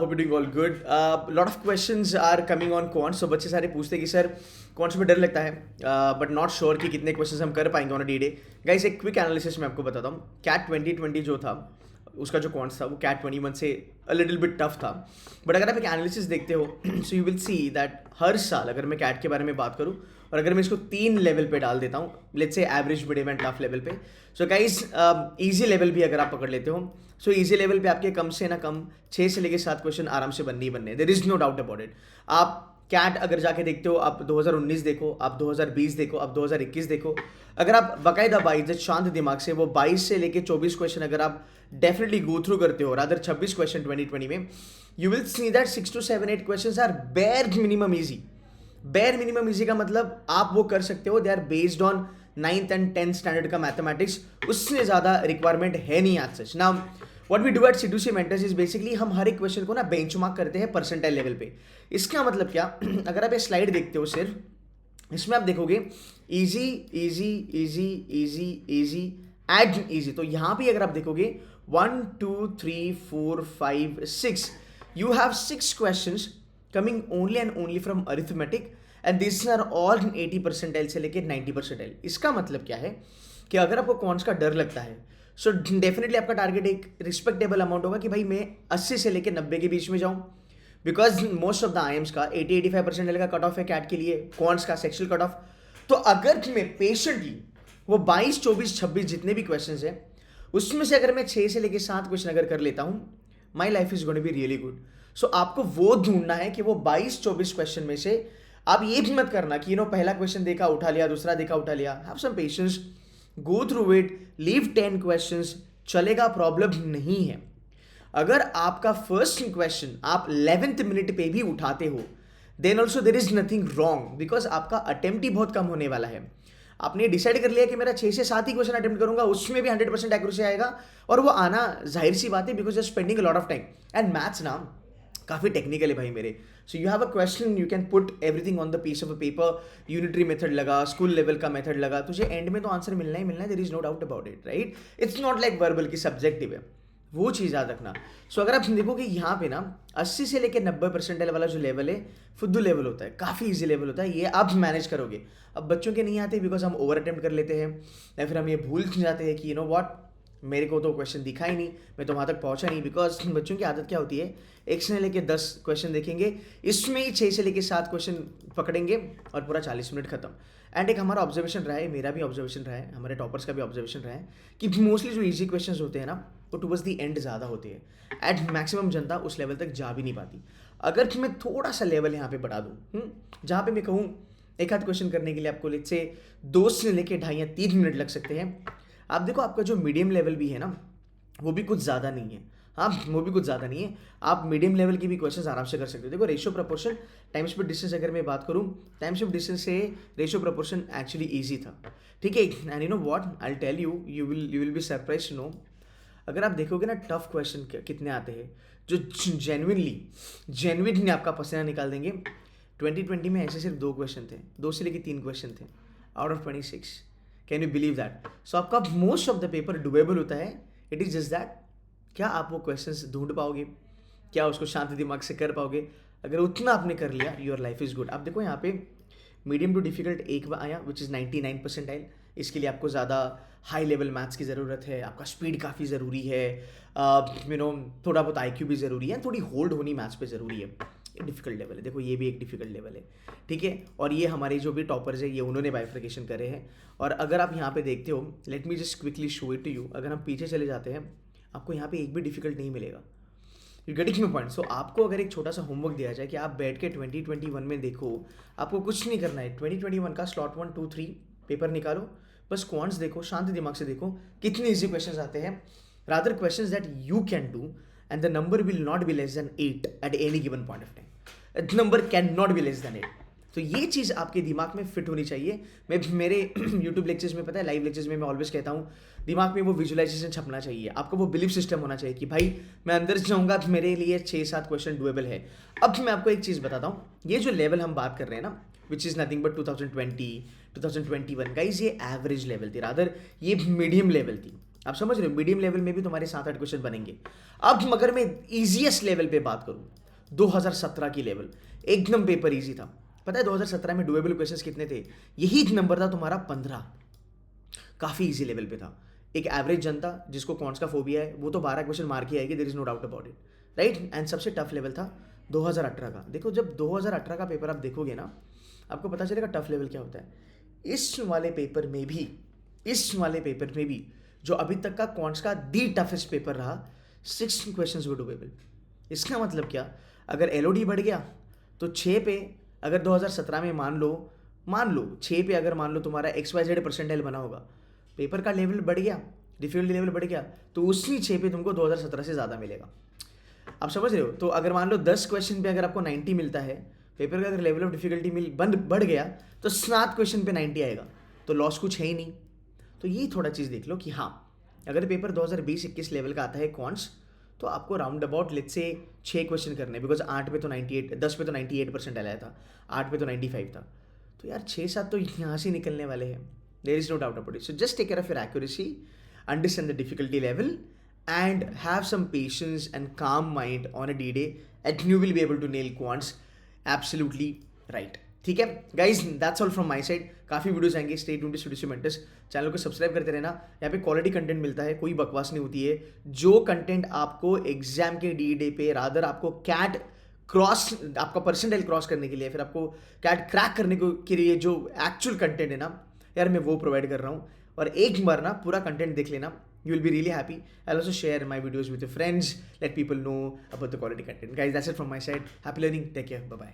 Hope you're doing all good. Lot of questions are coming on quants. So बच्चे सारे पूछते हैं कि सर quants में डर लगता है बट नॉट श्योर कि कितने क्वेश्चंस हम कर पाएंगे ऑन अ डे. गाइस एक क्विक एनालिसिस मैं आपको बताता हूँ. कैट 2020 जो था उसका जो क्वांट्स था वो कैट 21 से अ लिटिल बिट टफ था. बट अगर आप एक एनालिसिस देखते हो so you will see that हर साल अगर मैं कैट के बारे में बात करूँ और अगर मैं इसको 3 लेवल पे डाल देता हूँ, let's say average, medium and tough level पे. सो गाइस इजी लेवल भी अगर आप पकड़ लेते हो सो इजी लेवल पे आपके कम से ना कम 6 से लेके 7 क्वेश्चन आराम से बनने ही बनने. There is no doubt about it. आप कैट अगर जाके देखते हो, आप 2019 देखो, आप 2020 देखो, आप 2021 देखो, अगर आप बाकायदा बाइज शांत दिमाग से वो 22 से लेके 24 क्वेश्चन अगर आप डेफिनेटली गो थ्रू करते हो, रादर 26 क्वेश्चन 2020 में, you will see that 6 to 7 8 question are bare minimum easy. Bare minimum easy का मतलब आप वो कर सकते हो. They are based on 9th and 10th standard का मैथमेटिक्स. उससे ज़्यादा रिक्वायरमेंट है नहीं आज such. Now what we do at C2C mentors is basically हम हर एक क्वेश्चन को ना बेंचमार्क करते हैं परसेंटाइल लेवल पे. इसका मतलब क्या, अगर आप ये स्लाइड देखते हो सिर्फ, इसमें आप देखोगे easy easy easy easy easy add easy. तो यहाँ पे अगर आप देखोगे 1 2 3 4 5 6, you have 6 questions coming only and only from arithmetic and these are all 80 percentile से लेके 90 परसेंटाइल. इसका मतलब क्या है कि अगर आपको क्वांट्स का डर लगता है सो डेफिनेटली आपका टारगेट एक रिस्पेक्टेबल अमाउंट होगा कि भाई मैं 80 से लेके 90 के बीच में जाऊं. Because most of the IIMs का 80-85 परसेंटाइल का कट ऑफ है कैट के लिए, क्वांट्स का सेक्शुअल कट ऑफ. तो अगर मैं पेशेंटली वो 22 24 26 जितने भी क्वेश्चन है उसमें से अगर मैं 6 से लेके 7 क्वेश्चन अगर कर लेता हूँ, my life is going to be really good. So आपको वो ढूंढना है कि वो 22-24 क्वेश्चन में से आप ये भी मत करना कि पहला क्वेश्चन देखा उठा लिया, दूसरा देखा उठा लिया. Have some patience, go through it, leave 10 questions, चलेगा, प्रॉब्लम नहीं है. अगर आपका फर्स्ट क्वेश्चन आप 11th मिनट पे भी उठाते हो then also there is nothing wrong, because आपका अटेम्प्ट ही बहुत कम होने वाला है. आपने डिसाइड कर लिया कि मेरा 6 से 7 ही क्वेश्चन अटेम्प्ट करूंगा, उसमें भी 100% एक्यूरेसी आएगा और वो आना जाहिर सी बात है because you are spending a lot of time. And maths ना काफ़ी टेक्निकल है भाई मेरे. So you have a question, you can put everything on the piece of a paper. Unitary method लगा, स्कूल लेवल का मेथड लगा, तुझे and में तो आंसर मिलना ही मिलना है. There is no doubt about it, right. It's not like verbal की सब्जेक्टिव है, वो चीज़ याद रखना. सो अगर आप देखोगे यहाँ पे ना 80 से लेकर 90 परसेंटाइल वाला जो लेवल है फुद्दू लेवल होता है, काफ़ी इजी लेवल होता है. ये आप मैनेज करोगे. अब बच्चों के नहीं आते बिकॉज हम ओवर अटेम्प्ट कर लेते हैं या फिर हम ये भूल जाते हैं कि यू नो व्हाट, मेरे को तो क्वेश्चन दिखा ही नहीं, मैं तो वहाँ तक पहुँचा नहीं. बिकॉज बच्चों की आदत क्या होती है, 1 से लेके 10 क्वेश्चन देखेंगे, इसमें ही 6 से लेके 7 क्वेश्चन पकड़ेंगे और पूरा 40 मिनट खत्म. एंड एक हमारा ऑब्जर्वेशन रहा है, मेरा भी ऑब्जर्वेशन रहा है, हमारे टॉपर्स का भी ऑब्जर्वेशन रहा है कि मोस्टली जो ईजी क्वेश्चन होते हैं ना वो टुवर्ड्स दी एंड ज़्यादा होते हैं. एट मैक्सिमम जनता उस लेवल तक जा भी नहीं पाती. अगर मैं थोड़ा सा लेवल यहाँ पे बढ़ा दूँ, जहाँ पे मैं कहूँ एक आध क्वेश्चन करने के लिए आपको लेट से 2 से लेके 2.5 या 3 मिनट लग सकते हैं. आप देखो आपका जो मीडियम लेवल भी है ना वो भी कुछ ज़्यादा नहीं है. हाँ, वो भी कुछ ज़्यादा नहीं है. आप मीडियम लेवल की भी क्वेश्चंस आराम से कर सकते हो. देखो ratio proportion, time speed distance अगर मैं बात करूँ, टाइम स्पीड डिस्टेंस से रेशियो प्रोपोर्शन एक्चुअली ईजी था, ठीक है. And you know what, I tell you, you will be surprise to know. अगर आप देखोगे ना टफ क्वेश्चन कितने आते हैं जो जेन्युइनली आपका पसीना निकाल देंगे. 2020 में ऐसे सिर्फ 2 क्वेश्चन थे, 2 से लेके 3 क्वेश्चन थे out of 26. Can you believe that. So आपका most of the paper doable होता है. इट इज़ जस्ट दैट क्या आप वो क्वेश्चंस ढूंढ पाओगे, क्या उसको शांत दिमाग से कर पाओगे. अगर उतना आपने कर लिया योर लाइफ इज़ गुड. आप देखो यहाँ पे मीडियम टू डिफिकल्ट एक आया विच इज़ 99 परसेंटाइल. इसके लिए आपको ज़्यादा हाई लेवल मैथ्स की ज़रूरत है, आपका स्पीड काफ़ी ज़रूरी है, थोड़ा बहुत IQ भी ज़रूरी है, थोड़ी होल्ड होनी मैथ्स पे ज़रूरी है. ये डिफिकल्ट लेवल है. देखो ये भी एक डिफिकल्ट लेवल है, ठीक है. और ये हमारे जो भी टॉपर्स है ये उन्होंने बाइफर्केशन करे हैं. और अगर आप यहाँ पे देखते हो, let me just quickly show it to you. अगर हम पीछे चले जाते हैं आपको यहाँ पे एक भी डिफिकल्ट नहीं मिलेगा. You getting my point. So आपको अगर एक छोटा सा होमवर्क दिया जाए कि आप बैठ के 2021 में देखो, आपको कुछ नहीं करना है. 2021 का स्लॉट 1 2 3 पेपर निकालो, बस क्वांट्स देखो, शांत दिमाग से देखो कितने इजी क्वेश्चंस आते हैं. Rather questions that you can do and the number will not be less than 8 at any given point of time. Number can not be less than 8. तो ये चीज़ आपके दिमाग में फिट होनी चाहिए. मैं मेरे यूट्यूब लेक्चर्स में, पता है लाइव लेक्चर्स में मैं ऑलवेज कहता हूँ दिमाग में वो विजुअलाइजेशन छपना चाहिए. आपको वो बिलीफ सिस्टम होना चाहिए कि भाई मैं अंदर से जाऊँगा मेरे लिए 6-7 क्वेश्चन डुएबल है. अब मैं आपको एक चीज़ बताता हूँ. ये जो लेवल हम बात कर रहे हैं ना which is nothing but 2020 2021 guys, ये एवरेज लेवल थी, रादर ये मीडियम लेवल थी. आप समझ रहे हो, मीडियम लेवल में भी तुम्हारे 7-8 क्वेश्चन बनेंगे। अब मगर मैं इजीएस्ट लेवल पे बात करूँ, 2017 की लेवल एकदम पेपर इजी था। पता है 2017 में डुएबल क्वेश्चंस कितने थे? यही नंबर था तुम्हारा 15। काफ़ी इजी लेवल पे था। एक एवरेज जनता जिसको कॉन्स का फोबिया है वो तो 12 क्वेश्चन मार के आएगी, there is no doubt about it, right. And सबसे टफ लेवल था 2018 का। देखो जब 2018 का पेपर आप देखोगे ना, आपको पता चलेगा टफ लेवल क्या होता है। इस वाले पेपर में भी जो अभी तक का कॉन्स का दी टफेस्ट पेपर रहा, 6 क्वेश्चंस वर डुएबल। इसका मतलब क्या, अगर एलओडी बढ़ गया तो 6 पे, अगर 2017 में मान लो 6 पे अगर मान लो तुम्हारा XYZ परसेंटाइल बना होगा, पेपर का लेवल बढ़ गया, डिफिकल्टी लेवल बढ़ गया, तो उसी 6 पे तुमको 2017 से ज़्यादा मिलेगा। आप समझ रहे हो? तो अगर मान लो 10 क्वेश्चन पे अगर आपको 90 मिलता है, पेपर का अगर लेवल ऑफ डिफिकल्टी बढ़ गया तो 7 क्वेश्चन पे 90 आएगा, तो लॉस कुछ है ही नहीं। तो ये थोड़ा चीज़ देख लो कि हाँ, अगर पेपर 2020-21 लेवल का आता है कॉन्स, तो आपको round about let's say 6 question करने, बिकॉज 8 पे तो 98, 10 पे तो 98% आया था, 8 पे तो 95 था, तो यार 6-7 तो यहाँ से निकलने वाले हैं, there is no doubt about it. So just take care of your accuracy, understand the difficulty level and have some patience and calm mind on a D-Day and you will be able to nail quants absolutely right। ठीक है guys, that's all from my side. काफ़ी videos आएंगे, stay tuned to studio mentors. Channel को subscribe करते रहना, यहाँ पे quality content मिलता है, कोई बकवास नहीं होती है। जो कंटेंट आपको एग्जाम के D-Day पे, रादर आपको कैट क्रॉस, आपका परसेंटाइल क्रॉस करने के लिए, फिर आपको कैट क्रैक करने के लिए जो एक्चुअल कंटेंट है ना यार, मैं वो प्रोवाइड कर रहा हूँ। और एक बार ना पूरा कंटेंट देख लेना, you will be really happy। I'll also share my videos with your friends, let people know about the quality content। Guys, that's it from my side। Happy learning, take care, bye bye।